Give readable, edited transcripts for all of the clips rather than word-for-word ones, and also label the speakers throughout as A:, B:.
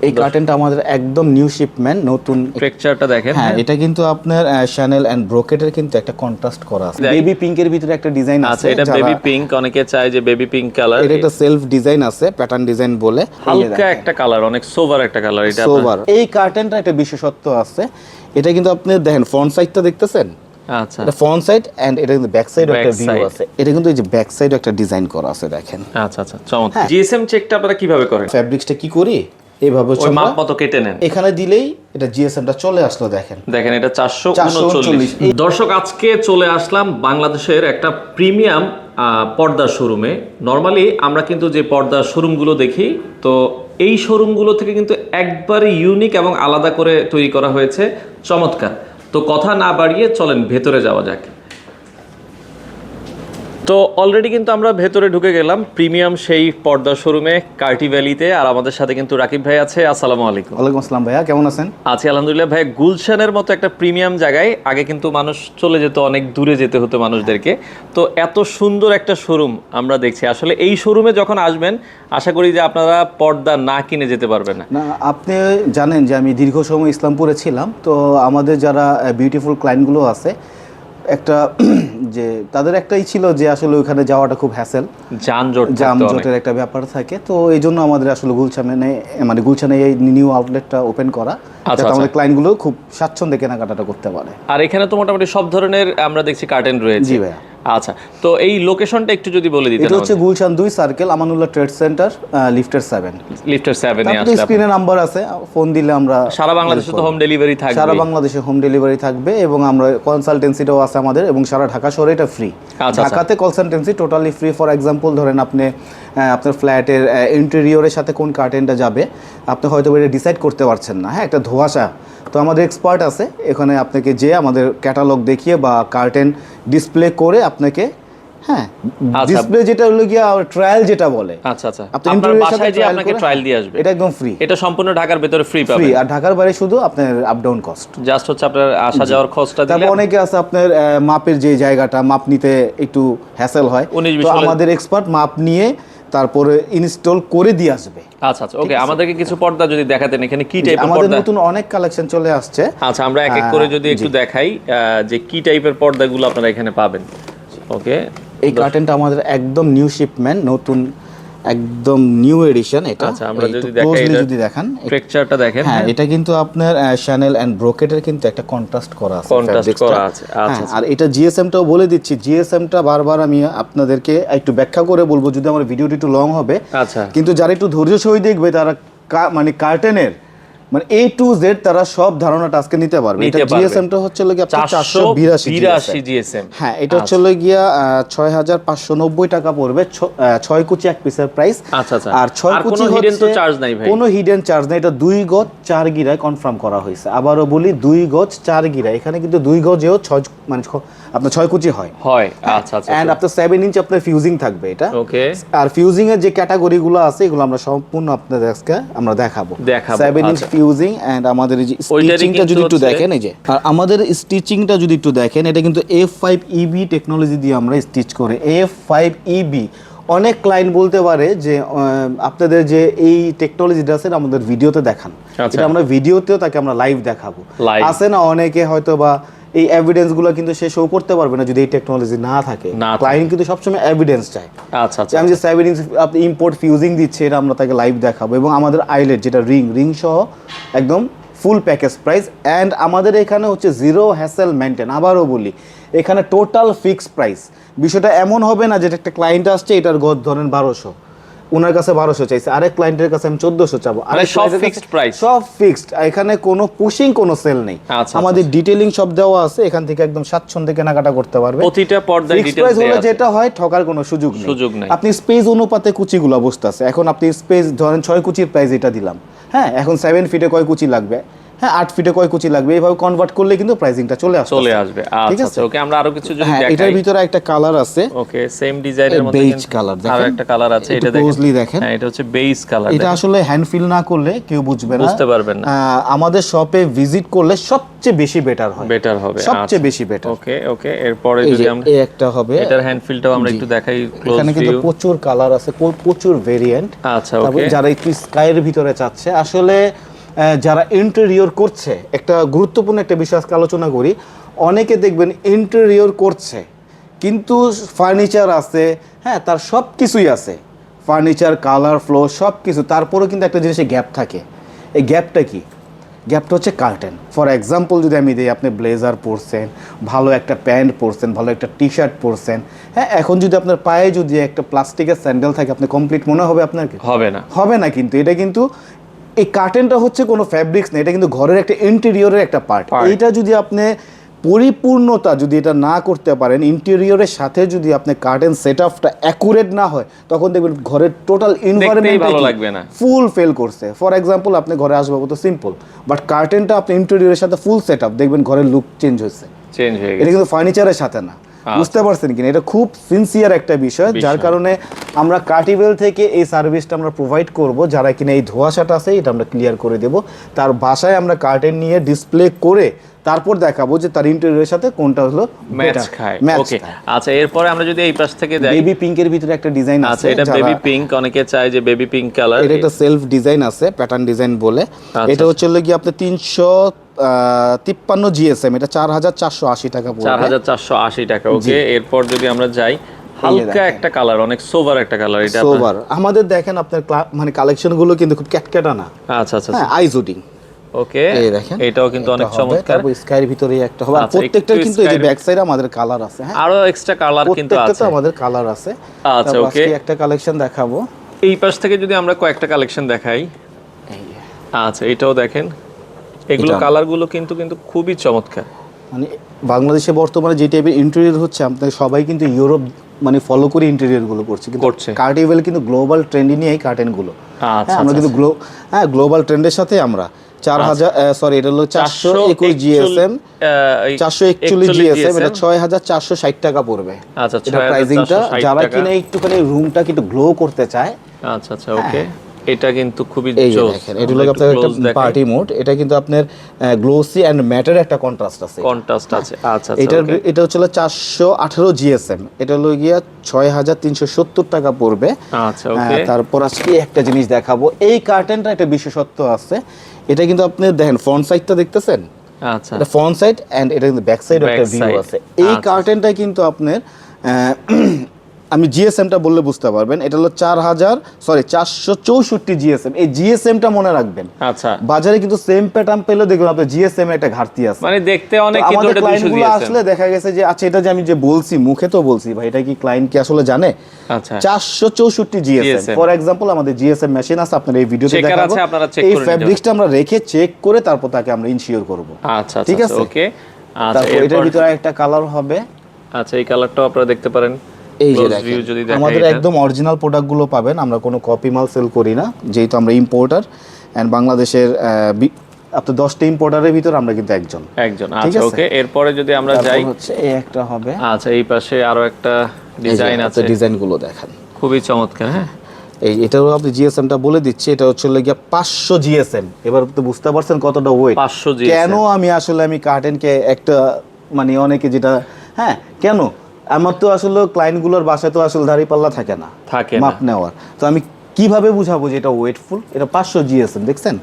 A: এই কার্টেনটা আমাদের একদম নিউ শিপমেন্ট, নতুন
B: টেক্সচারটা দেখেন।
A: হ্যাঁ, এটা কিন্তু আপনার শ্যানেল এন্ড ব্রোকেটের কিন্তু একটা কন্ট্রাস্ট করা আছে। বেবি পিঙ্কের ভিতরে একটা ডিজাইন আছে।
B: আচ্ছা, এটা বেবি পিঙ্ক, অনেকে চায় যে বেবি পিঙ্ক কালার।
A: এটা একটা সেলফ ডিজাইন আছে, প্যাটার্ন ডিজাইন বলে।
B: হালকা একটা কালার, অনেক সোভার একটা কালার এটা।
A: সোভার। এই কার্টেনটা একটা বিশেষত্ব আছে। এটা কিন্তু আপনি দেখেন ফ্রন্ট সাইডটা দেখতেছেন।
B: আচ্ছা,
A: এটা ফ্রন্ট সাইড এন্ড এটা কিন্তু ব্যাক সাইড একটা ভিউ আছে। এটা কিন্তু এই যে ব্যাক সাইড একটা ডিজাইন করা আছে দেখেন।
B: আচ্ছা আচ্ছা, চমৎকার। জিএসএম চেকটা আপনারা কিভাবে করেন?
A: ফ্যাব্রিক্সটা কি করি এইভাবে
B: ওই মাপ মতো কেটে নেন,
A: এখানে দিলেই এটা জিএসএমটা চলে আসলো। দেখেন
B: এটা 439। দর্শক, আজকে চলে আসলাম বাংলাদেশের একটা প্রিমিয়াম পর্দার শোরুমে। নর্মালি আমরা কিন্তু যে পর্দার শোরুমগুলো দেখি, তো এই শোরুমগুলো থেকে কিন্তু একবারে ইউনিক এবং আলাদা করে তৈরি করা হয়েছে, চমৎকার। তো কথা না বাড়িয়ে চলেন ভেতরে যাওয়া যাক। তো অলরেডি কিন্তু আমরা ভেতরে ঢুকে গেলাম প্রিমিয়াম সেই পর্দা শোরুমে, কার্টি ভ্যালিতে। আর আমাদের সাথে কিন্তু রাকিব ভাই আছে। আসসালামু আলাইকুম।
A: ওয়ালাইকুম আসসালাম ভাইয়া, কেমন আছেন?
B: আছি আলহামদুলিল্লাহ। ভাই, গুলশানের মতো একটা প্রিমিয়াম জায়গায় আগে কিন্তু মানুষ চলে যেত, অনেক দূরে যেতে হতো মানুষদেরকে। তো এত সুন্দর একটা শোরুম আমরা দেখছি। আসলে এই শোরুমে যখন আসবেন, আশা করি যে আপনারা পর্দা না কিনে যেতে পারবেন
A: না। আপনি জানেন যে আমি দীর্ঘ সময় ইসলামপুরে ছিলাম। তো আমাদের যারা বিউটিফুল ক্লায়েন্টগুলো আছে, একটা যে তাদের একটাই ছিল যে আসলে ওখানে যাওয়াটা খুব হ্যাসেল, যানজটের একটা ব্যাপার থাকে। তো এই জন্য আমাদের আসলে গুলশানে এই নিউ আউটলেটটা ওপেন করা, যাতে আমাদের ক্লায়েন্টগুলো খুব স্বাচ্ছন্দ্যে কেনাকাটাটা করতে পারে।
B: আর এখানে তো মোটামুটি সব ধরনের আমরা দেখছি কার্টেন রয়েছে।
A: জি ভাইয়া।
B: আচ্ছা, তো এই লোকেশনটা একটু যদি বলে দিতেন।
A: এটা হচ্ছে Gulshan 2 circle, Amanullah trade centre, লিফটের 7।
B: লিফটের 7 এ আসলে
A: স্ক্রিনে নাম্বার আছে, ফোন দিলে আমরা
B: সারা বাংলাদেশে তো হোম ডেলিভারি থাকবে।
A: সারা বাংলাদেশে হোম ডেলিভারি থাকবে এবং আমরা কনসালটেন্সিটাও আছে আমাদের, এবং সারা ঢাকা শহরে এটা ফ্রি। ঢাকাতে consultancy totally free. For example ধরেন আপনি আপনার ফ্ল্যাটের ইন্টেরিয়রের সাথে কোন কার্টেনটা যাবে, আপনি হয়তো এটা ডিসাইড করতে পারছেন না, হ্যাঁ, একটা ধোঁয়াশা। তো আমাদের এক্সপার্ট আছে এখানে, আপনাকে যে আমাদের ক্যাটালগ দেখিয়ে বা কার্টেন ডিসপ্লে করে আপনাকে, হ্যাঁ, ডিসপ্লে যেটা হলো গিয়া ট্রায়াল যেটা বলে।
B: আচ্ছা আচ্ছা, আপনার বাসায় যে আপনাকে ট্রায়াল দিয়ে আসবে,
A: এটা একদম ফ্রি।
B: এটা সম্পূর্ণ ঢাকার ভিতরে ফ্রি পাবেন।
A: ফ্রি, আর ঢাকার বাইরে শুধু আপনার আপ ডাউন কস্ট।
B: জাস্ট হচ্ছে আপনার আসা যাওয়ার খরচটা দিলে।
A: তারপর অনেকে আছে আপনার মাপের যে জায়গাটা, মাপ নিতে একটু হ্যাসেল হয়, তো আমাদের এক্সপার্ট মাপ নিয়ে তারপরে ইনস্টল করে দিয়ে আসবে।
B: আচ্ছা আচ্ছা, ওকে। আমাদেরকে কিছু পর্দা যদি দেখাতেন, এখানে কি টাইপের পর্দা?
A: আমাদের নতুন অনেক কালেকশন চলে আসছে।
B: আচ্ছা, আমরা এক এক করে যদি একটু দেখাই যে কি টাইপের পর্দাগুলো আপনারা এখানে পাবেন। ওকে,
A: এই কার্টেনটা আমাদের একদম নিউ শিপমেন্ট, নতুন একদম নিউ এডিশন এটা।
B: আচ্ছা, আমরা যদি দেখাই,
A: যদি দেখেন
B: টেক্সচারটা দেখেন।
A: হ্যাঁ, এটা কিন্তু আপনার শ্যানেল এন্ড ব্রোকেটের কিন্তু একটা কন্ট্রাস্ট করা আছে।
B: আচ্ছা,
A: আর এটা জিএসএমটাও বলে দিচ্ছি। জিএসএমটা বারবার আমি আপনাদেরকে একটু ব্যাখ্যা করে বলবো, যদি আমার ভিডিওটি একটু লং হবে।
B: আচ্ছা,
A: কিন্তু যারা একটু ধৈর্য সহিত দেখবে, তারা কার্টেনের A to Z তারা সব ধারণাটা আজকে নিতে পারবে। এটা জিএসএমটা হচ্ছে লাগি আপনার 482
B: জিএসএম।
A: হ্যাঁ, এটা হচ্ছে লাগিয়া 6590 টাকা পড়বে। 6 কুচি এক পিসের প্রাইস।
B: আচ্ছা আচ্ছা,
A: আর 6 কুচি
B: হিডেন তো চার্জ নাই ভাই?
A: কোনো হিডেন চার্জ নাই। এটা 2 গজ 4 গিরায় কনফার্ম করা হয়েছে। আবারো বলি 2 গজ 4 গিরা। এখানে কিন্তু 2 গজেও 6 মানে আপনার 6 কুচি হয়।
B: আচ্ছা আচ্ছা,
A: এন্ড আপনার 7 ইঞ্চ আপনার ফিউজিং থাকবে এটা।
B: ওকে।
A: আর ফিউজিং এর যে ক্যাটাগরিগুলো আছে, এগুলো আমরা সম্পূর্ণ আপনাদের আজকে আমরা দেখাবো। 7 ইঞ্চ ফিউজিং। এন্ড আমাদের এই যে স্টিচিংটা যদি একটু দেখেন, এই যে আর আমাদের স্টিচিংটা যদি একটু দেখেন, এটা কিন্তু F5EB টেকনোলজি দিয়ে আমরা স্টিচ করে। F5EB অনেক ক্লায়েন্ট বলতে পারে যে আপনাদের যে এই টেকনোলজিটা আছে আমাদের ভিডিওতে দেখান। এটা আমরা ভিডিওতেও তাকে আমরা লাইভ দেখাবো। আছে না অনেকে হয়তো বা এই এভিডেন্সগুলো কিন্তু সে শো করতে পারবে না যদি এই টেকনোলজি না থাকে। ক্লায়েন্ট কিন্তু সবসময় এভিডেন্স চায়।
B: আচ্ছা আচ্ছা,
A: আমি যে 7 ইঞ্চ আপনি ইম্পোর্ট ফিউজিং দিচ্ছে, এটা আমরা তাকে লাইভ দেখাবো। এবং আমাদের আইলেট যেটা রিং সহ একদম ফুল প্যাকেজ প্রাইস। অ্যান্ড আমাদের এখানে হচ্ছে জিরো হ্যাসেল মেনটেন। আবারও বলি, এখানে টোটাল ফিক্সড প্রাইস। বিষয়টা এমন হবে না যে একটা ক্লায়েন্ট আসছে, এটার গজ ধরেন 1200, ওনার কাছে 1200 চাইছে, আরেক ক্লায়েন্টের কাছে আমি 1400 চাবো।
B: সব ফিক্সড প্রাইস,
A: সব ফিক্সড। এখানে কোনো পুশিং, কোনো সেল নেই। আমাদের ডিটেইলিং সব দেওয়া আছে, এখান থেকে একদম স্বাচ্ছন্দ্যে কেনাকাটা করতে পারবে।
B: প্রতিটা পর্দায় ডিটেইলস দেওয়া আছে।
A: প্রাইস হলো যেটা হয়, ঠকার কোনো সুযোগ নেই। আপনি স্পেস অনুপাতে কুচিগুলো বসতে আছে। এখন আপনি স্পেস ধরেন 6 কুচির প্রাইস এটা দিলাম, হ্যাঁ, এখন 7 ফিটে কয় কুচি লাগবে, হ্যাঁ 8 ফিটে কয় কুচি লাগবে, এইভাবে কনভার্ট করলে কিন্তু প্রাইসিংটা চলে আসবে।
B: আচ্ছা আচ্ছা, ওকে আমরা আরো কিছু যদি দেখাই।
A: এটার ভিতরে একটা কালার আছে,
B: ওকে সেম ডিজাইনের মধ্যে
A: বেজ কালার, দেখেন
B: আরো একটা কালার আছে, এটা
A: ক্লোজলি দেখেন।
B: হ্যাঁ, এটা হচ্ছে বেজ কালার।
A: এটা আসলে হ্যান্ড ফিল না করলে কেউ বুঝবে না,
B: বুঝতে পারবেন না।
A: আমাদের শপে ভিজিট করলে সবচেয়ে বেশি বেটার হবে, সবচেয়ে বেশি বেটার।
B: ওকে ওকে, এরপরে যদি আমরা
A: এই একটা হবে,
B: এটার হ্যান্ড ফিলটাও আমরা একটু দেখাই ক্লোজ
A: এখানে কিন্তু
B: ভিউ।
A: প্রচুর কালার আছে, প্রচুর ভেরিয়েন্ট।
B: আচ্ছা
A: তারপর
B: ওকে,
A: যারা একটু স্কাইয়ের ভিতরে চাচ্ছে, আসলে যারা ইন্টেরিয়র করছে, একটা গুরুত্বপূর্ণ একটা বিষয় আজকে আলোচনা করি। অনেকে দেখবেন ইন্টেরিয়র করছে কিন্তু ফার্নিচার আছে, হ্যাঁ তার সব কিছুই আছে, ফার্নিচার, কালার, ফ্লো সব কিছু, তারপরেও কিন্তু একটা জিনিসে গ্যাপ থাকে। এই গ্যাপটা কি? গ্যাপটা হচ্ছে কার্টেন। ফর এক্সাম্পল যদি আমি দিই, আপনি ব্লেজার পরছেন, ভালো একটা প্যান্ট পরছেন, ভালো একটা টি শার্ট পরছেন, হ্যাঁ এখন যদি আপনার পায়ে যদি একটা প্লাস্টিকের স্যান্ডেল থাকে, আপনি কমপ্লিট মনে হবে আপনার? হবে না। কিন্তু এটা কিন্তু এই কার্টেনটা হচ্ছে কোনো ফ্যাব্রিক্স না, এটা কিন্তু ঘরের একটা ইন্টেরিয়রের একটা পার্ট। এইটা যদি আপনি পরিপূর্ণতা যদি এটা না করতে পারেন, ইন্টেরিয়রের সাথে যদি আপনি কার্টেন সেটআপটা অ্যাকুরেট না হয়, তখন দেখবেন ঘরের টোটাল এনভায়রনমেন্ট
B: ভালো লাগবে না,
A: ফুল ফেল করছে। ফর এক্সাম্পল আপনি ঘরে আসবাবো তো সিম্পল, বাট কার্টেনটা আপনি ইন্টেরিয়রের সাথে ফুল সেটআপ, দেখবেন ঘরের লুক চেঞ্জ হয়ে গেছে। এটা কিন্তু ফার্নিচারের সাথে না, বুঝতে পারছেন কিনা? এটা খুব সিনসিয়ার একটা বিষয়, যার কারণে আমরা কার্টিভেল থেকে এই সার্ভিসটা আমরা প্রোভাইড করব। যারা কিনা এই ধোঁয়াশাটা আছে এটা আমরা ক্লিয়ার করে দেব, তার বাসায় আমরা কার্টেন নিয়ে ডিসপ্লে করে তারপর দেখাবো যে তার ইন্টেরিয়রের সাথে কোনটা হলো
B: ম্যাচ খায়। ওকে আচ্ছা, এরপরে আমরা যদি এই পাশ থেকে যাই,
A: বেবি পিঙ্কের ভিতরে একটা ডিজাইন আছে।
B: আচ্ছা, এটা বেবি পিঙ্ক, অনেকে চায় যে বেবি পিঙ্ক কালার।
A: এটা একটা সেলফ ডিজাইন আছে, প্যাটার্ন ডিজাইন বলে। এটা হচ্ছে কি আপনি 353 জিএসএম, এটা 4480 টাকা পড়বে,
B: 4480 টাকা। ওকে, এরপর যদি আমরা যাই, হালকা একটা কালার, অনেক সোভার একটা কালার। এটা
A: সোভার আমাদের দেখেন আপনার মানে কালেকশন গুলো কিন্তু খুব ক্যাটক্যাটা না।
B: আচ্ছা আচ্ছা,
A: আই জুডিং।
B: ওকে, এটাও কিন্তু অনেক চমৎকার।
A: তারপর স্কাইয়ের ভিতরে একটা হবে, প্রত্যেকটা কিন্তু এই যে ব্যাক সাইডে আমাদের কালার আছে, হ্যাঁ
B: আরো এক্সট্রা কালার কিন্তু আছে,
A: প্রত্যেকটা আমাদের কালার আছে।
B: আচ্ছা ওকে,
A: একটা কালেকশন দেখাবো।
B: এই পাশ থেকে যদি আমরা কয়েকটা কালেকশন দেখাই, আচ্ছা এটাও দেখেন, এগুলো কালারগুলো কিন্তু খুবই চমৎকার।
A: মানে বাংলাদেশে বর্তমানে যে টাইপের ইন্টেরিয়র হচ্ছে, আপনাদের সবাই কিন্তু ইউরোপ মানে ফলো করে ইন্টেরিয়র গুলো করছে, কিন্তু কার্টিভেল কিন্তু গ্লোবাল ট্রেন্ডে নিয়ে এই কার্টেন গুলো।
B: আচ্ছা,
A: আমরা কিন্তু গ্লোবাল ট্রেন্ডের সাথে আমরা 4000 সরি এটা হলো 421 জিএসএম, 441 জিএসএম, এটা 6460 টাকা পড়বে।
B: আচ্ছা,
A: এটা প্রাইসিংটা। যারা কিনা একটুখানি রুমটা কিন্তু গ্লো করতে চায়,
B: আচ্ছা আচ্ছা ওকে, এটা কিন্তু খুবই
A: জোস। দেখেন এটা হলো আপনার একটা পার্টি মোড, এটা কিন্তু আপনার গ্লোসি এন্ড ম্যাটের একটা কন্ট্রাস্ট আছে। আচ্ছা এটা হচ্ছে 418 জিএসএম, এটা হলো গিয়া 6370 টাকা পড়বে।
B: আচ্ছা ওকে,
A: তারপর আজকে একটা জিনিস দেখাবো। এই কার্টেনটা একটা বিশেষত্ব আছে, এটা কিন্তু আপনি দেখেন ফ্রন্ট সাইডটা দেখতেছেন,
B: আচ্ছা
A: এটা ফ্রন্ট সাইড এন্ড এটা কিন্তু ব্যাক সাইড একটা ভিউ আছে। এই কার্টেনটা কিন্তু আপনার আমি জিএসএমটা বললে বুঝতে পারবেন, এটা হলো 464 জিএসএম। এই জিএসএমটা মনে রাখবেন।
B: আচ্ছা,
A: বাজারে কিন্তু সেম প্যাটার্ন পেলে দেখবেন আপনার জিএসএম একটা ঘাটতি আছে,
B: মানে দেখতে অনেক, কিন্তু
A: আমাদের ক্লায়েন্টগুলো আসলে দেখা গেছে যে আচ্ছা এটা যে আমি যে বলছি মুখে তো বলছি ভাই, এটা কি ক্লায়েন্ট কি আসলে জানে?
B: আচ্ছা
A: 464 জিএসএম। ফর এক্সাম্পল আমাদের জিএসএম মেশিন আছে, আপনারা এই ভিডিওতে দেখাবো, এই ফ্যাব্রিক্সটা আমরা রেখে চেক করে তারপর তাকে আমরা ইনশিওর করব।
B: আচ্ছা
A: ঠিক আছে
B: ওকে।
A: আচ্ছা এটার ভিতরে একটা কালার হবে।
B: আচ্ছা এই কালারটাও আপনারা দেখতে পারেন।
A: এই যে দেখেন আমাদের একদম অরিজিনাল প্রোডাক্টগুলো পাবেন, আমরা কোনো কপি মাল সেল করি না, যেহেতু আমরা ইম্পোর্টার এন্ড বাংলাদেশের আপনার 10টা ইম্পোর্টারের ভিতর আমরা কিন্তু একজন।
B: আচ্ছা ওকে, এরপরে যদি আমরা যাই,
A: হচ্ছে এই একটা হবে।
B: আচ্ছা এই পাশে আরো একটা ডিজাইন আছে,
A: ডিজাইনগুলো দেখেন
B: খুবই চমৎকার। হ্যাঁ
A: এটারও আপনি জিএসএমটা বলে দিচ্ছি, এটা হচ্ছে গিয়া 500 জিএসএম। এবার তো বুঝতে পারছেন কতটা ওয়েট।
B: 500 জিএসএম
A: কেন আমি কার্টেনকে একটা মানে অনেকে যেটা কেন আমার তো আসলে ক্লায়েন্টগুলোর বাসায় তো আসলে দাঁড়িপাল্লা থাকে না মাপ নেওয়ার, তো আমি কিভাবে বুঝাবো যে এটা ওয়েটফুল? এটা 500 জিএসএম দেখছেন,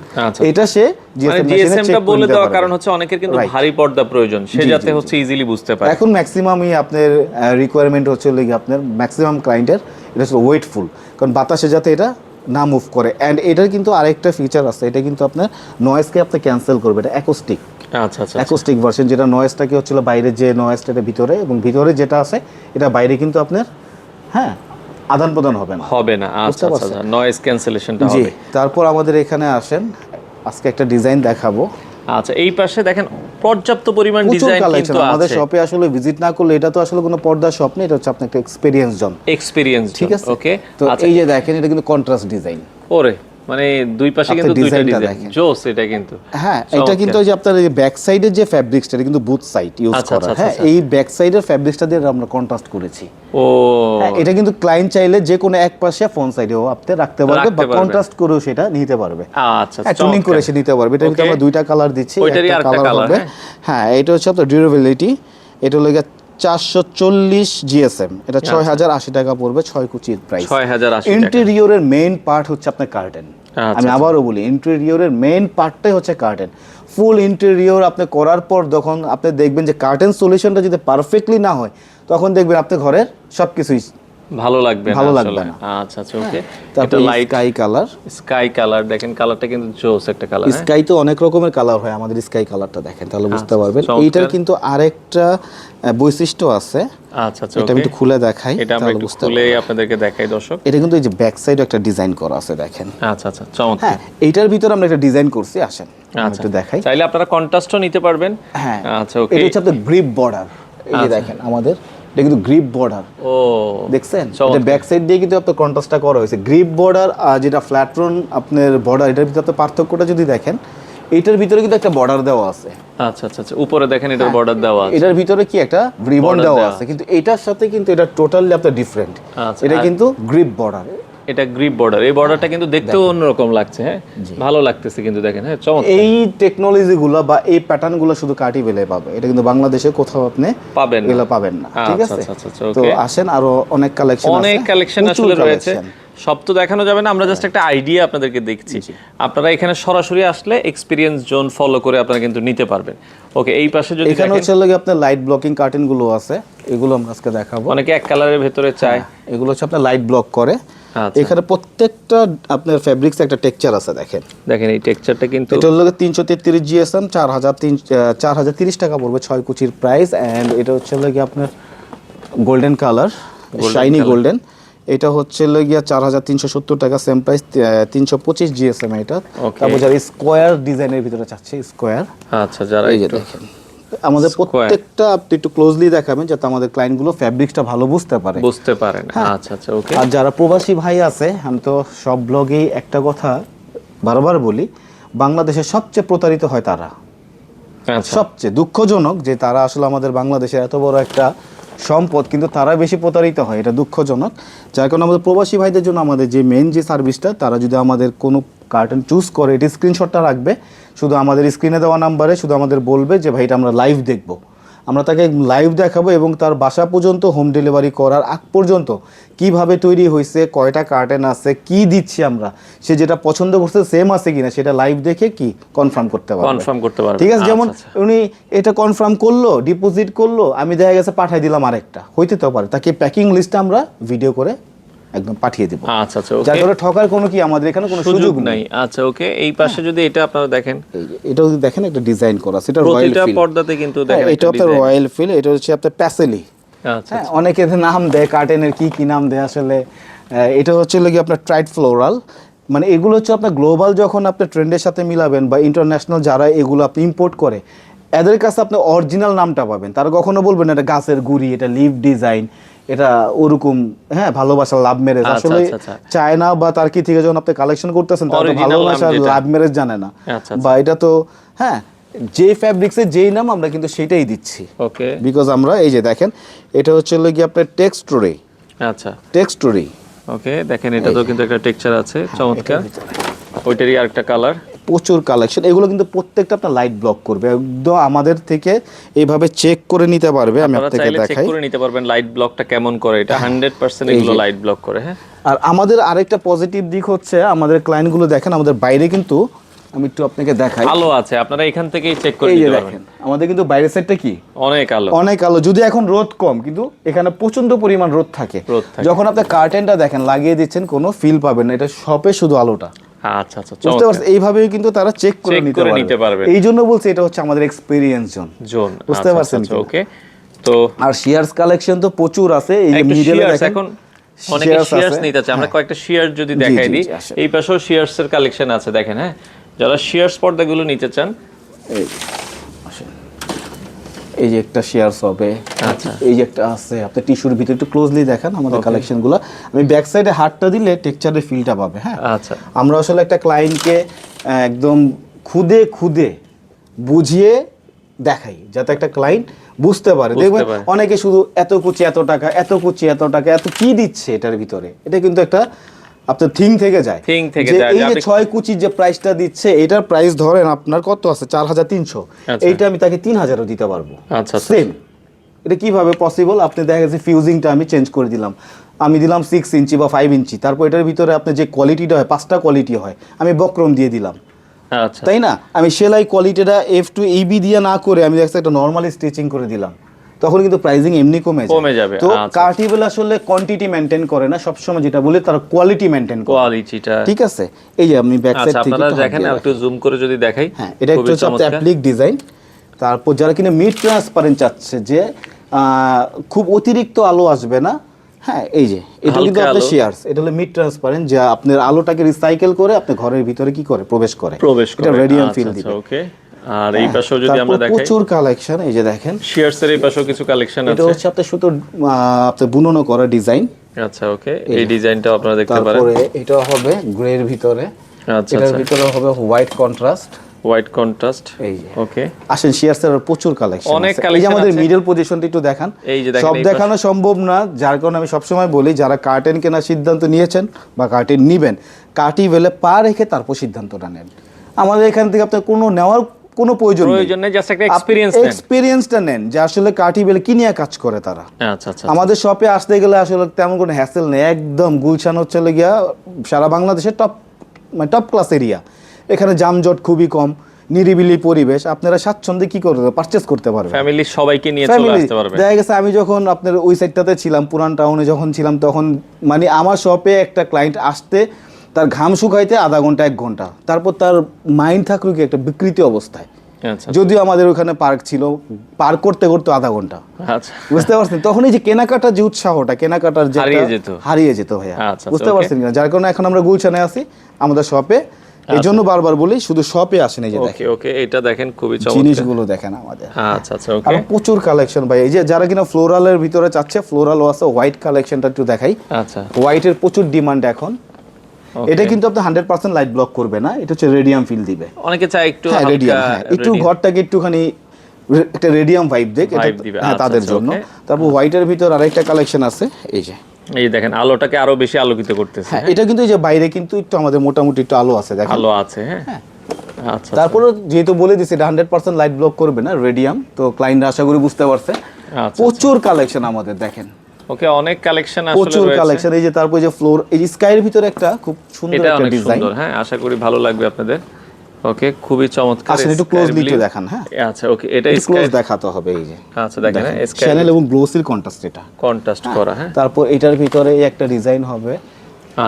A: এটা সে
B: জিএসএমটা বলে দেওয়ার কারণ হচ্ছে অনেকের কিন্তু ভারী পর্দা প্রয়োজন, সে যাতে হচ্ছে ইজিলি বুঝতে পারে।
A: এখন ম্যাক্সিমামই আপনার রিকোয়ারমেন্ট হচ্ছে আপনার ম্যাক্সিমাম ক্লায়েন্টের এটা হচ্ছে ওয়েটফুল, কারণ বাতাসে যাতে এটা না মুভ করে। অ্যান্ড এটার কিন্তু আরেকটা ফিচার আছে, এটা কিন্তু আপনার নয়েজকে আপনি ক্যান্সেল করবে, এটা অ্যাকোস্টিক।
B: আচ্ছা
A: অ্যাকোস্টিক ভার্সন, যেটা নয়েজটাকে হচ্ছিল বাইরে যে নয়েজটা ভিতরে, এবং ভিতরে যেটা আছে এটা বাইরে কিন্তু আপনার আদান প্রদান হবে না।
B: আচ্ছা নয়েজ ক্যান্সেলেশনটা হবে।
A: তারপর আমাদের এখানে আসেন, আজকে একটা ডিজাইন দেখাবো।
B: আচ্ছা এই পাশে দেখেন পর্যাপ্ত পরিমাণ ডিজাইন কিন্তু আছে।
A: আমাদের শপে আসলে ভিজিট না করলে এটা তো আসলে কোনো পর্দা শপ নেই, এটা হচ্ছে আপনার একটা এক্সপেরিয়েন্স জোন।
B: ঠিক আছে,
A: ওকে। তো এই যে দেখেন এটা কিন্তু কন্ট্রাস্ট ডিজাইন।
B: ওরে মানে দুই পাশে কিন্তু দুইটা ডিজাইন জোস এটা কিন্তু।
A: হ্যাঁ, এটা কিন্তু ওই যে আপনার এই ব্যাক সাইডের যে ফ্যাব্রিক্সটা এটা কিন্তু বুথ সাইড ইউজ করা। হ্যাঁ, এই ব্যাক সাইডের ফ্যাব্রিক্সটা দিয়ে আমরা কন্ট্রাস্ট করেছি।
B: ও
A: হ্যাঁ, এটা কিন্তু ক্লায়েন্ট চাইলে যে কোনো এক পাশে ফ্রন্ট সাইডেও আপনি রাখতে পারবে বা কন্ট্রাস্ট করেও সেটা নিতে পারবে।
B: আচ্ছা,
A: টুনিং করে সে নিতে পারবে। এটা কিন্তু আমরা দুইটা কালার দিচ্ছি, একটা কালার হবে। হ্যাঁ, এটা হচ্ছে আপনার ডিউরেবিলিটি, এটা হলো 440 জিএসএম, এটা 6080 টাকা পড়বে, 6 কুচির প্রাইস।
B: 6080 টাকা।
A: ইন্টেরিয়রের মেইন পার্ট হচ্ছে আপনার কার্টেন। আমি আবারও বলি, ইন্টেরিয়রের মেইন পার্টটাই হচ্ছে কার্টেন। ফুল ইন্টেরিয়র আপনি করার পর যখন আপনি দেখবেন যে কার্টেন সলিউশনটা যদি পারফেক্টলি না হয়, তখন দেখবেন আপনার ঘরের সবকিছুই
B: ভালো লাগবে না। আচ্ছা আচ্ছা, ওকে। এটা লাইট স্কাই কালার দেখেন, কালারটা কিন্তু জোস একটা কালার।
A: স্কাই তো অনেক রকমের কালার হয়, আমাদের স্কাই কালারটা দেখেন তাহলে বুঝতে পারবেন। এইটার কিন্তু আরেকটা বৈশিষ্ট্য আছে।
B: আচ্ছা আচ্ছা,
A: এটা আমি একটু খুলে দেখাই,
B: এটা আমরা একটু খুলে আপনাদেরকে দেখাই দর্শক।
A: এটা কিন্তু এই যে ব্যাক সাইডে একটা ডিজাইন করা আছে দেখেন।
B: আচ্ছা আচ্ছা, চমৎকার।
A: হ্যাঁ, এইটার ভিতর আমরা একটা ডিজাইন করছি, আসেন একটু দেখাই।
B: চাইলে আপনারা কন্ট্রাস্টও নিতে পারবেন।
A: হ্যাঁ,
B: আচ্ছা, ওকে।
A: এটা হচ্ছে আপনাদের গ্রিপ বর্ডার। এই যে দেখেন আমাদের এটা কিন্তু গ্রিপ বর্ডার।
B: ও
A: দেখছেন, এটা ব্যাক সাইড দিয়ে কিন্তু আপনার কন্ট্রাস্টটা করা হয়েছে। গ্রিপ বর্ডার আর যেটা ফ্ল্যাটরন আপনার বর্ডার, এটার ভিতরে আপনার পার্থক্যটা যদি দেখেন, এটার ভিতরে কিন্তু একটা বর্ডার দেওয়া আছে।
B: আচ্ছা আচ্ছা আচ্ছা, উপরে দেখেন এটার বর্ডার দেওয়া আছে,
A: এটার ভিতরে কি একটা রিবন দেওয়া আছে, কিন্তু এটার সাথে কিন্তু এটা টোটালি আপনার ডিফারেন্ট। এটা কিন্তু গ্রিপ বর্ডার,
B: এটা গ্রিপ বর্ডার। এই বর্ডারটা কিন্তু দেখতেও অন্যরকম লাগছে। হ্যাঁ, ভালো লাগতেছে কিন্তু দেখেন। হ্যাঁ, চমৎকার।
A: এই টেকনোলজিগুলো বা এই প্যাটার্নগুলো শুধু কার্টিভেলে পাবে, এটা কিন্তু বাংলাদেশে কোথাও আপনি পাবেন না। ঠিক আছে, তো আসেন, আরো অনেক কালেকশন
B: আসলে রয়েছে। সব তো দেখানো যাবে না, আমরা জাস্ট একটা আইডিয়া আপনাদেরকে দেখছি। আপনারা এখানে সরাসরি আসলে এক্সপেরিয়েন্স জোন ফলো করে আপনারা কিন্তু নিতে পারবেন। ওকে, এই পাশে যদি
A: এখানে হচ্ছে লাগে আপনার লাইট ব্লকিং কার্টেন গুলো আছে, এগুলো আমরা আজকে দেখাবো।
B: অনেকে এক কালারের ভিতরে চায়,
A: এগুলো হচ্ছে আপনার লাইট ব্লক করে। এখানে প্রত্যেকটা আপনার ফেব্রিক্স একটা টেক্সচার আছে, দেখেন
B: এই টেক্সচারটা কিন্তু
A: এটা হলো 333 জিএসএম, 4030 টাকা পড়বে, 6 কুচির প্রাইস। এন্ড এটা হচ্ছে লাগে আপনার গোল্ডেন কালার, শাইনি গোল্ডেন। এটা হচ্ছে লাগিয়া 4370 টাকা, সেম প্রাইস, 325 জিএসএম এটা। তারপর যারা স্কোয়ার ডিজাইনের ভিতরে চাচ্ছে স্কোয়ার,
B: আচ্ছা, যারা
A: এই যে দেখেন আমাদের প্রত্যেকটা আপনি একটু ক্লোজলি দেখাবেন যাতে আমাদের ক্লায়েন্ট গুলো ফ্যাব্রিক্সটা ভালো বুঝতে পারেন।
B: আচ্ছা আচ্ছা, ওকে।
A: আর যারা প্রবাসী ভাই আছে, আমি তো সব ব্লগেই একটা কথা বারবার বলি, বাংলাদেশে সবচেয়ে প্রতারিত হয় তারা। সবচেয়ে দুঃখজনক যে তারা আসলে আমাদের বাংলাদেশের এত বড় একটা সম্পদ, কিন্তু তারা বেশি প্রতারিত হয়, এটা দুঃখজনক। যার কারণে আমাদের প্রবাসী ভাইদের জন্য আমাদের যে মেইন যে সার্ভিসটা, তারা যদি আমাদের কোনো কার্টন চুজ করে, এটা স্ক্রিনশটটা রাখবে, শুধু আমাদের স্ক্রিনে দেওয়া নাম্বারে শুধু আমাদের বলবে যে ভাই এটা আমরা লাইভ দেখবো, আমরা তাকে লাইভ দেখাবো এবং তার বাসা পর্যন্ত হোম ডেলিভারি করার আগ পর্যন্ত কিভাবে তৈরি হয়েছে, কয়টা কার্টেন আছে, কি দিচ্ছি আমরা, সে যেটা পছন্দ করছে সেম আছে কিনা সেটা লাইভ দেখে কি কনফার্ম করতে পারবে। ঠিক আছে, যেমন উনি এটা কনফার্ম করলো, ডিপোজিট করলো, আমি দেখা গেছে পাঠিয়ে দিলাম আরেকটা, হইতে তো পারে, তাকে প্যাকিং লিস্টটা আমরা ভিডিও করে একদম পাঠিয়ে দেব।
B: আচ্ছা আচ্ছা, ওকে।
A: যার কারণে ঠকার কোনো কি আমাদের এখানে কোনো সুযোগ নাই।
B: আচ্ছা, ওকে। এই পাশে যদি এটা আপনারা দেখেন,
A: এটাও যদি দেখেন একটা ডিজাইন করা, সেটা রয়্যাল ফিল,
B: প্রতিটা পর্দাতে কিন্তু দেখেন
A: এটা আপনার রয়্যাল ফিল। এটা হচ্ছে আপনার প্যাসেলি।
B: আচ্ছা,
A: অনেকে নাম দেয় কার্টেনের, কি নাম দেয় আসলে। এটা হচ্ছে লাগি আপনার ট্রাইড ফ্লোরাল, মানে এগুলো হচ্ছে আপনার গ্লোবাল যখন আপনি ট্রেন্ডের সাথে মিলাবেন বা ইন্টারন্যাশনাল যারা এগুলো আপনি ইম্পোর্ট করে, এদের কাছে আপনি অরিজিনাল নামটা পাবেন। তারা কখনো বলবেন এটা গাছের গুড়ি, এটা লিভ ডিজাইন, এটা ওরকম, হ্যাঁ, ভালোবাসা লাভ ম্যারেজ। আসলে চায়না বা টার্কি থেকে যখন আপনি কালেকশন করতেছেন, তারা তো ভালোবাসা লাভ ম্যারেজ জানে না, বা এটা তো হ্যাঁ, যে ফ্যাব্রিক্সের যেই নাম আমরা কিন্তু সেটাই দিচ্ছি।
B: ওকে,
A: বিকজ আমরা এই যে দেখেন, এটা হচ্ছে লাগি আপনার টেক্সটুরি।
B: আচ্ছা,
A: টেক্সটুরি,
B: ওকে। দেখেন এটা তো কিন্তু একটা টেক্সচার আছে, চমৎকার। ওইটারই আরেকটা কালার,
A: প্রচুর কালেকশন। এগুলো কিন্তু প্রত্যেকটা আপনার লাইট ব্লক করবে, একদম আমাদের থেকে এইভাবে চেক করে নিতে পারবে। আমি আপনাকে দেখাই,
B: চেক করে নিতে পারবেন লাইট ব্লকটা কেমন করে। এটা 100% এগুলো লাইট ব্লক করে। হ্যাঁ,
A: আর আমাদের আরেকটা পজিটিভ দিক হচ্ছে, আমাদের ক্লায়েন্টগুলো দেখেন আমাদের বাইরে কিন্তু, আমি একটু আপনাকে দেখাই,
B: আলো আছে, আপনারা এখান থেকেই চেক করে নিতে পারবেন।
A: আমাদের কিন্তু বাইরের সাইডটা কি অনেক আলো, যদি এখন রোদ কম, কিন্তু এখানে প্রচন্ড পরিমাণ রোদ থাকে। যখন আপনি কার্টেনটা দেখেন লাগিয়ে দিচ্ছেন, কোনো ফিল পাবেন না, এটা শপে শুধু আলোটা।
B: আচ্ছা আচ্ছা,
A: বুঝতে পারছেন, এইভাবেই কিন্তু তারা চেক করে নিতে পারবে। এই জন্য বলছি এটা হচ্ছে আমাদের এক্সপেরিয়েন্স জোন। বুঝতে পারছেন?
B: ওকে। তো
A: আর শিয়ারস কালেকশন তো প্রচুর আছে। এই যে মিডলে দেখেন,
B: এখন অনেকে শিয়ারস নিতে চায়, আমরা কয়েকটা শিয়ার যদি দেখাই দিই। এই পাশেও শিয়ারস এর কালেকশন আছে, দেখেন। হ্যাঁ, যারা শিয়ারস পর্দাগুলো নিতে চান,
A: এই যে একটা শেয়ারস হবে,
B: আচ্ছা
A: এই যে একটা আছে, আপনি টিস্যুর ভিতরে একটু ক্লোজলি দেখেন আমাদের কালেকশনগুলো। আমি ব্যাক সাইডে হাতটা দিলে টেক্সচারের ফিলটা পাবে। হ্যাঁ,
B: আচ্ছা
A: আমরা আসলে একটা ক্লায়েন্টকে একদম খুদে খুদে বুঝিয়ে দেখাই যাতে একটা ক্লায়েন্ট বুঝতে পারে। দেখবেন অনেকে শুধু এত কুচি এত টাকা, এত কুচি এত টাকা, এত কি দিচ্ছে এটার ভিতরে, এটা কিন্তু একটা আপনার থিং থেকে যায় যে এই যে 6 কুচির যে প্রাইসটা দিচ্ছে, এটার প্রাইস ধরেন আপনার কত আছে 4300, এইটা আমি তাকে 3000ও দিতে পারবো।
B: আচ্ছা
A: সেম। এটা কিভাবে পসিবল? আপনি দেখা গেছে ফিউজিংটা আমি চেঞ্জ করে দিলাম, আমি দিলাম 6 ইঞ্চি বা 5 ইঞ্চি, তারপর এটার ভিতরে আপনার যে কোয়ালিটিটা হয় 5টা কোয়ালিটি হয়, আমি বক্রম দিয়ে দিলাম।
B: আচ্ছা,
A: তাই না? আমি সেলাই কোয়ালিটিটা F2 AB দিয়ে না করে আমি দেখছি একটা নরমালি স্টিচিং করে দিলাম, তখন কিন্তু প্রাইসিং এমনি কমে যাবে। তো কার্টিভেল আসলে কোয়ান্টিটি মেইনটেইন করে না, সবসময় যেটা বলে তার কোয়ালিটি মেইনটেইন করে,
B: কোয়ালিটিটা।
A: ঠিক আছে? এই যে আমি ব্যাক সাইড থেকে
B: আপনারা দেখেন, একটু জুম করে যদি দেখাই,
A: হ্যাঁ এটা একটু হচ্ছে আপনার অ্যাপ্লিক ডিজাইন। তারপর যারা কিনা মিড ট্রান্সপারেন্ট চাচ্ছে যে খুব অতিরিক্ত আলো আসবে না, হ্যাঁ এই যে এটা কিন্তু আপনার শেয়ারস, এটা হলো মিড ট্রান্সপারেন্ট, যা আপনার আলোটাকে রিসাইকেল করে আপনার ঘরের ভিতরে কি করে প্রবেশ করে, এটা রেডিয়াম ফিল দিবে।
B: ওকে, আর এই পাশেও যদি আমরা দেখাই
A: প্রচুর কালেকশন, এই যে দেখেন
B: শেয়ারস এর এই পাশেও কিছু কালেকশন আছে।
A: এটা হচ্ছে আপনার শুধু আপনার বুননো করা ডিজাইন।
B: আচ্ছা ওকে, এই ডিজাইনটাও আপনারা দেখতে পারেন।
A: তারপরে এটা হবে গ্রে এর ভিতরে,
B: আচ্ছা
A: এটার ভিতরে হবে হোয়াইট কন্ট্রাস্ট,
B: হোয়াইট কন্ট্রাস্ট।
A: এই যে
B: ওকে,
A: আসেন শেয়ারস এর প্রচুর কালেকশন
B: অনেক
A: আছে। এই যে আমাদের মিডল পজিশনটা একটু দেখান, সব দেখানো সম্ভব না, যার কারণে আমি সবসময় বলি যারা কার্টেন কেনার সিদ্ধান্ত নিয়েছেন বা কার্টেন নিবেন, কার্টিভেলে পা রেখে তারপর সিদ্ধান্তটা নেন। আমাদের এখান থেকে আপনার কোনো নেওয়ার কোনো প্রয়োজন
B: নেই, জাস্ট একটা
A: এক্সপেরিয়েন্সটা নেন যে আসলে কার্টিভেলে কি নিয়ে কাজ করে তারা।
B: আচ্ছা আচ্ছা,
A: আমাদের শপে আসতে গেলে আসলে তেমন কোনো হ্যাসেল নেই, একদম গুলশান হচ্ছে গিয়া সারা বাংলাদেশের টপ ক্লাস এরিয়া, এখানে যানজট খুবই কম, নিরিবিলি পরিবেশ, আপনারা স্বাচ্ছন্দ্যে কি করতে পারচেজ করতে পারবেন,
B: ফ্যামিলি সবাইকে নিয়ে চলে আসতে পারবেন।
A: দেখা গেছে আমি যখন আপনার ওই সাইডটাতে ছিলাম, পুরান টাউনে যখন ছিলাম, তখন মানে আমার শপে একটা ক্লায়েন্ট আসতে তার ঘাম শুকাইতে আধা ঘন্টা 1 ঘন্টা, তারপর তার মাইন্ড থাকলো কি একটা বিকৃতি অবস্থায়। যদিও আমাদের ওখানে পার্ক ছিল, পার্ক করতে করতে আধা ঘন্টা, বুঝতে পারছেন? তখন এই যে কেনাকাটার যে উৎসাহটা, কেনাকাটার যে হারিয়ে যেত ভাইয়া, বুঝতে পারছেন কিনা? যার কারণে এখন আমরা গুলশানে আছি আমাদের শপে, এই জন্য বারবার বলি শুধু শপে আসেন। এই যে দেখেন,
B: ওকে এটা দেখেন, খুবই চমৎকার
A: জিনিসগুলো দেখেন আমাদের।
B: আচ্ছা আচ্ছা, ওকে,
A: আর প্রচুর কালেকশন ভাই। এই যে যারা কিনা ফ্লোরালের ভিতরে চাচ্ছে, ফ্লোরালও আছে, হোয়াইট কালেকশনটা একটু দেখাই।
B: আচ্ছা,
A: হোয়াইটের প্রচুর ডিমান্ড এখন। এটা কিন্তু আপনি 100% লাইট ব্লক করবে না, এটা হচ্ছে রেডিয়াম ফিল দিবে।
B: অনেকে চায় একটু
A: রেডিয়াম, একটু ঘরটাকে একটুখানি একটা রেডিয়াম ভাইব দেখ, এটা হ্যাঁ তাদের জন্য। তারপর হোয়াইটের ভিতর আরেকটা কালেকশন আছে, এই
B: দেখেন আলোটাকে আরো বেশি আলোকিত করতেছে।
A: হ্যাঁ এটা কিন্তু এই যে বাইরে কিন্তু একটু আমাদের মোটামুটি একটু আলো আছে, দেখেন
B: আলো আছে। হ্যাঁ আচ্ছা,
A: তারপরে যেহেতু বলে দিছি এটা 100% লাইট ব্লক করবে না, রেডিয়াম, তো ক্লায়েন্ট আশা করি বুঝতে পারছে। প্রচুর কালেকশন আমাদের দেখেন,
B: ওকে অনেক কালেকশন আসলে
A: প্রচুর কালেকশন। এই যে তারপর যে ফ্লোর, এই যে স্কাইয়ের ভিতরে একটা খুব সুন্দর একটা ডিজাইন,
B: হ্যাঁ আশা করি ভালো লাগবে আপনাদের। ওকে, খুবই চমৎকার।
A: আসলে একটু ক্লোজলি একটু দেখান। হ্যাঁ
B: আচ্ছা ওকে, এটা
A: ক্লোজ দেখাতে হবে। এই যে
B: আচ্ছা দেখেন,
A: চ্যানেল এবং গ্লোসির কন্ট্রাস্ট, এটা
B: কন্ট্রাস্ট করা। হ্যাঁ
A: তারপর এটার ভিতরে একটা ডিজাইন হবে।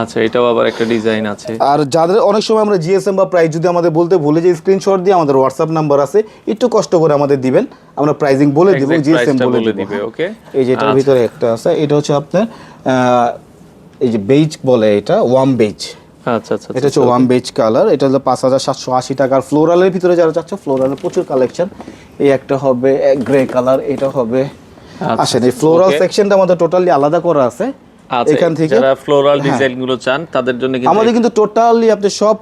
B: আচ্ছা, এটাও আবার একটা ডিজাইন আছে।
A: আর যাদের অনেক সময় আমরা জিএসএম বা প্রাইস যদি আমাদের বলতে ভুলে যে স্ক্রিনশট দিয়ে আমাদের হোয়াটসঅ্যাপ নাম্বার আছে, একটু কষ্ট করে আমাদের দিবেন, আমরা প্রাইসিং বলে দিব, জিএসএম বলে দিব।
B: ওকে,
A: এই যে এটার ভিতরে একটা আছে, এটা হচ্ছে আপনার এই যে বেজ বলে, এটা ওয়ার্ম বেজ।
B: আচ্ছা আচ্ছা,
A: এটা হচ্ছে ওয়ার্ম বেজ কালার, এটা হলো 5780 টাকার। ফ্লোরালের ভিতরে যারা চাচ্ছে, ফ্লোরালের প্রচুর কালেকশন। এই একটা হবে গ্রে কালার, এটা হবে। আসেন, এই ফ্লোরাল সেকশনটা আমাদের টোটালি আলাদা করা আছে। এখান থেকে
B: যারা ফ্লোরাল ডিজাইন গুলো চান তাদের জন্য
A: আমাদের কিন্তু টোটালি আপনি সব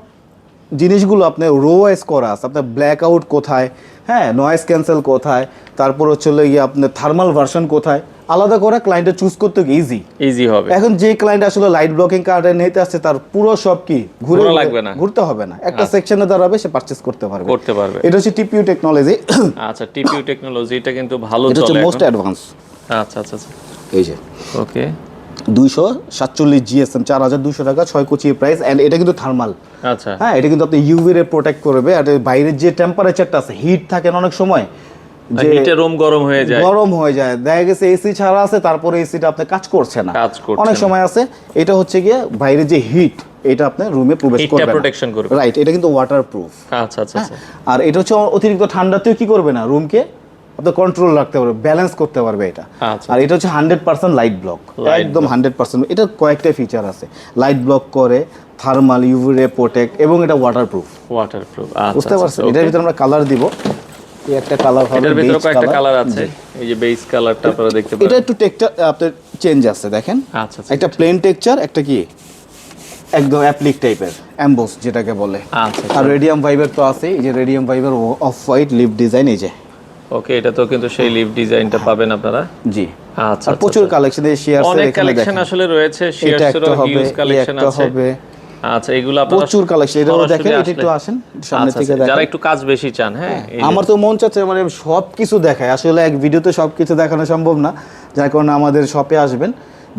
A: জিনিসগুলো আপনি রো ওয়াইজ করা আছে। আপনার ব্ল্যাক আউট কোথায়, হ্যাঁ নয়েজ ক্যান্সেল কোথায়, তারপর হচ্ছে আপনার থার্মাল ভার্সন কোথায়, আলাদা করে ক্লায়েন্টের চুজ করতে ইজি হবে। এখন যে ক্লায়েন্ট আসলে লাইট ব্লকিং কার্ডে নিতে আসছে, তার পুরো সব কি ঘুরতে হবে না, একটা সেকশনে দাঁড়াবে, সে পারচেজ করতে পারবে। এটা হচ্ছে টিপিইউ টেকনোলজি।
B: আচ্ছা, টিপিইউ টেকনোলজি, এটা কিন্তু ভালো চলে,
A: এটা হচ্ছে মোস্ট অ্যাডভান্স।
B: আচ্ছা আচ্ছা,
A: এই যে
B: ওকে
A: 247 জিএসএম, 4200 টাকা, 6 কুচি প্রাইস। এন্ড এটা কিন্তু থার্মাল।
B: আচ্ছা,
A: হ্যাঁ এটা কিন্তু আপনি ইউভি রে প্রোটেক্ট করবে। আর বাইরের যে টেম্পারেচারটা আছে, হিট থাকে অনেক সময়,
B: যে হিটে রুম গরম হয়ে যায়, দেখা গেছে এসি ছাড়া আছে, তারপরে এসিটা আপনি কাজ করছে না, অনেক সময় আছে। এটা হচ্ছে গিয়ে বাইরে যে হিট, এটা আপনি রুমে প্রবেশ করবে না, প্রোটেকশন করবে।
A: রাইট, এটা কিন্তু ওয়াটারপ্রুফ।
B: আচ্ছা আচ্ছা,
A: আর এটা হচ্ছে অতিরিক্ত ঠান্ডাতেও কি করবে না, রুমকে আপনি কন্ট্রোল রাখতে পারবে, ব্যালেন্স করতে পারবে এটা। আর এটা হচ্ছে 100% লাইট ব্লক, একদম 100%। এটা কয়েকটা ফিচার আছে, লাইট ব্লক করে, থার্মাল, ইউভি রে প্রোটেক্ট, এবং এটা ওয়াটারপ্রুফ।
B: বুঝতে
A: পারছেন? এটার ভিতরে আমরা কালার দিব। এই একটা কালার হবে,
B: এটার ভিতরে
A: beige
B: কয়েকটা
A: color।
B: কালার আছে, এই যে বেস কালারটা আপনারা দেখতে
A: এটা
B: পারেন।
A: একটু টেক্সচার আপনার চেঞ্জ আছে দেখেন।
B: আচ্ছা আচ্ছা,
A: একটা প্লেন টেক্সচার, একটা কি একদম অ্যাপ্লিক টাইপের এমবোস যেটাকে বলে।
B: আচ্ছা
A: আর রেডিয়াম ফাইবার তো আছে, এই যে radium fibre of white live design, এই যে।
B: ওকে, এটা তো কিন্তু সেই লিভ ডিজাইনটা পাবেন আপনারা।
A: জি,
B: আচ্ছা,
A: আর প্রচুর কালেকশন, এই শেয়ারস
B: অনেক
A: এখানে
B: কালেকশন
A: দেখেন।
B: আসলে রয়েছে,
A: এটা
B: শেয়ারসেরও
A: একটা হবে,
B: হিউজ কালেকশন
A: একটা
B: আছে।
A: হবে,
B: আচ্ছা, এগুলো আপনারা
A: প্রচুর কালেকশন। এটাও
B: সরাসরি
A: দেখেন, এটা
B: আসলে-
A: একটু আসেন সামনে
B: আচ্ছা,
A: থেকে
B: আচ্ছা, যারা
A: দেখেন।
B: একটু কাজ বেশি চান, হ্যাঁ, এই যে-
A: আমার তো মন চাচ্ছে মানে সবকিছু দেখায়, আসলে এক ভিডিওতে সবকিছু দেখানো সম্ভব না, যার কারণে আমাদের শপে আসবেন,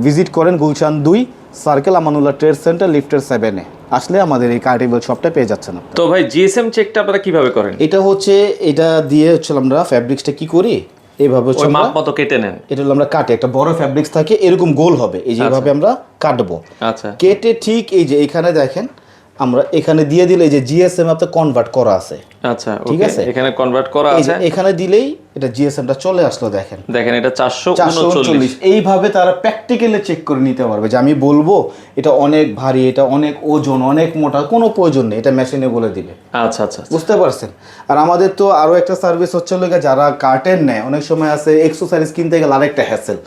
A: ভিজিট করেন Gulshan 2 circle Amanullah trade centre লিফটের 7 এ আসলে আমাদের এই কার্টিবল শপটা পেয়ে যাচ্ছেন আপনারা।
B: তো ভাই জিএসএম চেকটা আপনারা কিভাবে করেন?
A: এটা হচ্ছে, এটা দিয়ে হচ্ছে আমরা ফ্যাব্রিক্সটা কি করি, এইভাবে হচ্ছে
B: ওই মাপ
A: আমরা,
B: মতো কেটে নেন।
A: এটা হলো আমরা কাটে, একটা বড় ফ্যাব্রিক্স থাকে এরকম গোল হবে, এই যে এইভাবে আমরা কাটবো,
B: আচ্ছা,
A: কেটে ঠিক এই যে এখানে দেখেন আমরা এখানে দিয়ে দিলে এই যে জিএসএম আপনার কনভার্ট করা আছে,
B: আচ্ছা,
A: ঠিক
B: ওকে,
A: আছে?
B: এখানে কনভার্ট করা
A: এই যে
B: আছে,
A: এখানে দিলেই এটা জিএসএমটা চলে আসলো দেখেন
B: দেখেন এটা 439।
A: 439। এইভাবে তারা প্র্যাকটিক্যালি চেক করে নিতে পারবে যে আমি বলবো এটা অনেক ভারী, এটা অনেক ওজন, অনেক মোটা, কোনো প্রয়োজন নেই, এটা মেশিনে বলে দিবে।
B: আচ্ছা আচ্ছা,
A: বুঝতে পারছেন? আর আমাদের তো আরো একটা সার্ভিস হচ্ছে লোকে যারা কার্টেন নেয়, অনেক সময় আছে এক্সেসরিজ কিনতে গেলে আরেকটা হ্যাসেল।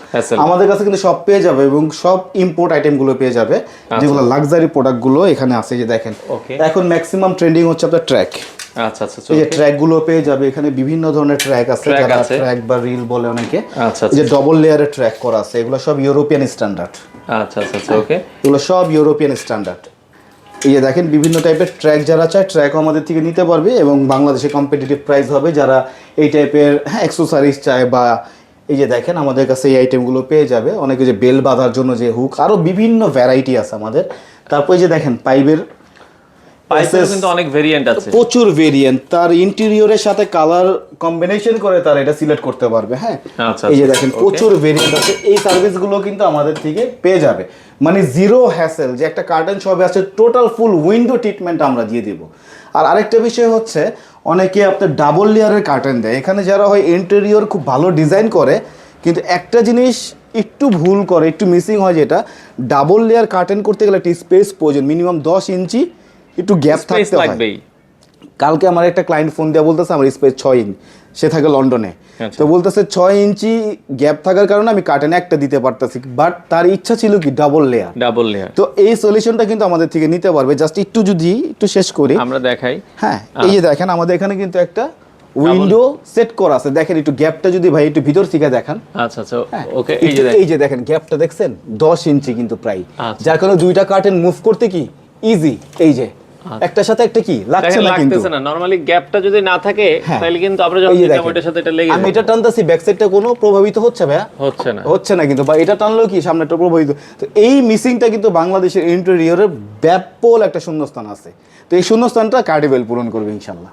A: আমাদের কাছে কিন্তু সব পেয়ে যাবে এবং সব ইম্পোর্ট আইটেমগুলো পেয়ে যাবে, যেগুলো লাক্সারি প্রোডাক্টগুলো এখানে আছে, যে দেখেন।
B: ওকে,
A: এখন ম্যাক্সিমাম ট্রেন্ডিং হচ্ছে আপনার ট্র্যাক।
B: আচ্ছা আচ্ছা,
A: এই যে ট্র্যাকগুলো পেয়ে যাবে এখানে, বিভিন্ন ধরনের ট্র্যাক আছে,
B: ট্র্যাক
A: যারা
B: আছে।
A: ট্র্যাক বা রিল বলে অনেকে।
B: আচ্ছা
A: এই যে ডবল লেয়ারের ট্র্যাক করা আছে, এগুলো সব ইউরোপিয়ান স্ট্যান্ডার্ড।
B: আচ্ছা আচ্ছা, ওকে,
A: এগুলো সব ইউরোপিয়ান স্ট্যান্ডার্ড। এই যে দেখেন বিভিন্ন টাইপের ট্র্যাক, যারা চায় ট্র্যাকও আমাদের থেকে নিতে পারবে এবং বাংলাদেশে কম্পিটিটিভ প্রাইস হবে। যারা এই টাইপের অ্যাক্সেসরিজ চায় বা এই যে দেখেন আমাদের কাছে এই আইটেমগুলো পেয়ে যাবে। অনেকে যে বেল বাঁধার জন্য যে হুক, আরও বিভিন্ন ভ্যারাইটি আছে আমাদের। তারপর এই যে দেখেন পাইপের
B: কিন্তু অনেক ভেরিয়েন্ট আছে,
A: প্রচুর ভেরিয়েন্ট, তার ইন্টেরিয়রের সাথে কালার কম্বিনেশন করে তারা এটা সিলেক্ট করতে পারবে। হ্যাঁ,
B: আচ্ছা,
A: এই যে দেখেন প্রচুর ভেরিয়েন্ট আছে। এই সার্ভিসগুলো কিন্তু আমাদের থেকে পেয়ে যাবে, মানে জিরো হ্যাসেল, যে একটা কার্টেন শপে আছে টোটাল ফুল উইন্ডো ট্রিটমেন্ট আমরা দিয়ে দিব। আর আরেকটা বিষয় হচ্ছে, অনেকে আপনার ডাবল লেয়ারের কার্টেন দেয়, এখানে যারা হয় ইন্টেরিয়র খুব ভালো ডিজাইন করে কিন্তু একটা জিনিস একটু ভুল করে, একটু মিসিং হয়, যেটা ডাবল লেয়ার কার্টেন করতে গেলে একটা স্পেস প্রয়োজন, মিনিমাম 10 ইঞ্চি একটু গ্যাপ থাকতে হয়। কালকে আমার একটা ক্লায়েন্ট ফোন দিয়ে বলতেছে আমার স্পেস 6 ইঞ্চি, সে থাকে লন্ডনে। তো বলতেছে 6 ইঞ্চি গ্যাপ থাকার কারণে আমি কার্টেন একটা দিতে পারতেছি, বাট তার ইচ্ছা ছিল কি ডাবল লেয়ার। তো এই সলিউশনটা কিন্তু আমাদের থেকে নিতে পারবে। জাস্ট একটু যদি একটু শেষ করি
B: আমরা দেখাই।
A: হ্যাঁ, এই যে দেখেন আমাদের এখানে কিন্তু একটা উইন্ডো সেট করা আছে, দেখেন একটু গ্যাপটা যদি ভাই একটু ভিতর থেকে দেখান।
B: আচ্ছা আচ্ছা, ওকে,
A: এই যে দেখেন গ্যাপটা দেখছেন 10 ইঞ্চি কিন্তু প্রায়, যার কারণে দুইটা কার্টেন মুভ করতে কি ইজি। এই যে একটার সাথে একটা কি লাগছে না, কিন্তু
B: নরমালি গ্যাপটা যদি না থাকে তাহলে কিন্তু আমরা যখন এটার সাথে এটা লেগে,
A: আমি এটা টানতাছি ব্যাক সাইডটা কোনো প্রভাবিত হচ্ছে ভাইয়া, হচ্ছে না কিন্তু, বা এটা টানলেও কি সামনেটা প্রভাবিত। তো এই মিসিংটা কিন্তু বাংলাদেশের ইন্টেরিয়রের ব্যাপক একটা শূন্যস্থান আছে, তো এই শূন্যস্থানটা কার্টিবেল পূরণ করবে ইনশাআল্লাহ।